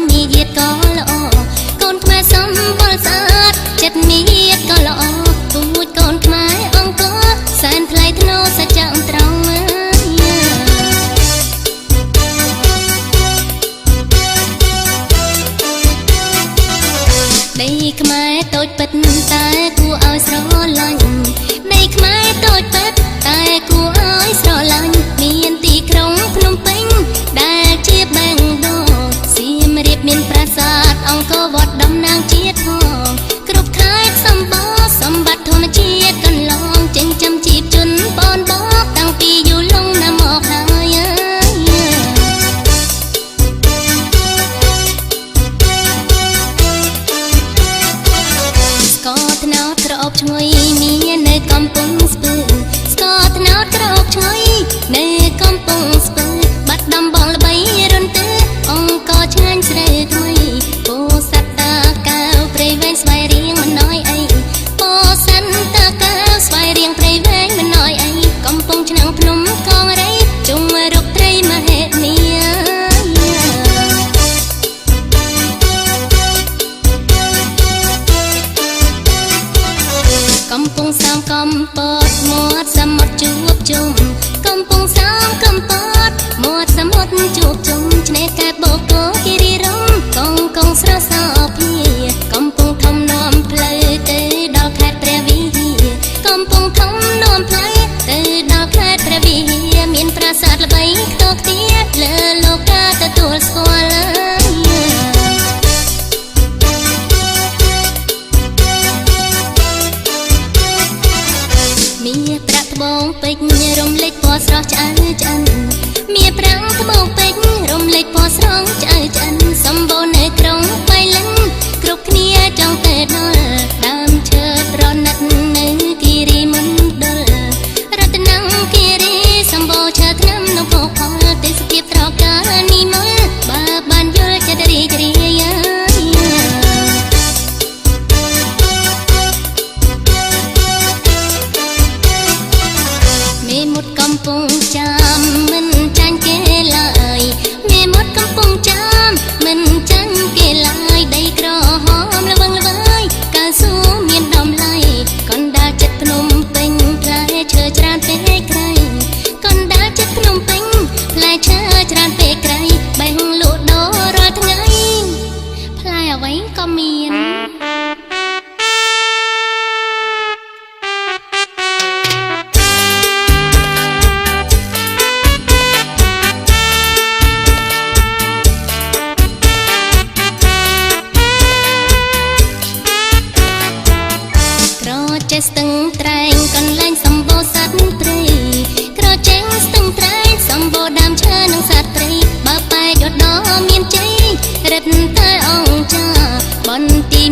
มีเหยียดก็ละออกนខ្មែរសំបល់ស្អាតចិត្តมีเหยียดក៏ល្អពូជកូនខ្មែរអង្គសែនថ្លៃថ្នូរសច្ចៈត្រង់ដីខ្មែរតូចពិតតែគួរឲ្យស្រឡាញ់ដីខ្មែរតូចពិតតែគួរឲ្យស្រឡាញ់មានទីក្រុងភ្នំពេញដែលជាបេងដូងសៀមរាបមានប្រាសាទអង្គរវត្តតំណាងជាតិផងគ្រប់ខេត្តសម្បូរសម្បត្តិធម្មជាតិកន្លងចិញ្ចឹមជីវជនបងបងតាំងពីយូរលង់ណាស់មកហើយស្ករត្នោតក្រអូបឈ្ងុយមាននៅកំពង់ស្ពឺស្ករត្នោតក្រអូបឈ្ងុយនៅកំពង់ស្ពឺបាត់ដំបងល្បីរន្ទឺអង្គរឆ្ងាញ់ស្រូវថ្មីពោសត្វតាកៅព្រៃវែងស្វាយរៀងមិនណយអីពោសត្វតាកៅស្វាយរៀងព្រៃវែងមិនណយអីកំពង់ឆ្នាំងភ្នំកងរៃជុំរកត្រីមហេនីកំពង់សាមកំពតមាត់សមុទ្រជួបជុំកំពង់សាមកំពតមាត់សមុទ្រជួបជុំឆ្នេរកែបបូកូគិរីរម្យកងស្រស់សោភាកំពង់ធំនាំផ្លូវទៅដល់ខេត្តព្រះវិហារកំពង់ធំនាំផ្លូវទៅដល់ខេត្តព្រះវិហារមានប្រាសាទល្បីខ្ទោខ្ទាលើលោកាទទួលស្គាល់មាប្រាក់ត្បូងពេជ្ររំលេចពណ៌ស្រស់ឆ្អៅឆ្អិនមាប្រាំងត្បូងពេជ្ររំលេចពណ៌ស្រស់ឆ្អៅឆ្អិនសម្បូរនៅក្រុងបៃលិនគ្រប់គ្នាចង់ទៅដល់ដើមឈើប្រណិតនៅគិរីមណ្ឌលរតនគិរីសម្បូរឈើថ្នាំនិងភោគផលទេសភាពត្រកាលនិមលបើបានយល់ចិត្តរីករាយមេមត់កំពង់ចាមមិនចាញ់គេឡើយមេមត់កំពង់ចាមមិនចាញ់គេឡើយដីក្រហមល្វឹងល្វើយកៅស៊ូមានតម្លៃកណ្ដាលចិត្តភ្នំពេញផ្លែឈើច្រើនពេកក្រៃកណ្ដាលចិត្តភ្នំពេញផ្លែឈើច្រើនពេកក្រៃបេះលក់ដូររាល់ថ្ងៃផ្លែអ្វីក៏មានចេះស្ទឹងត្រែងកន្លែងសម្បូរសត្វព្រៃក្រចេះស្ទឹងត្រែងសម្បូរដើមឈើនិងសត្វព្រៃបើបែកឧត្តរមានជ័យរិទ្ធតែអង្គចាបន្ទី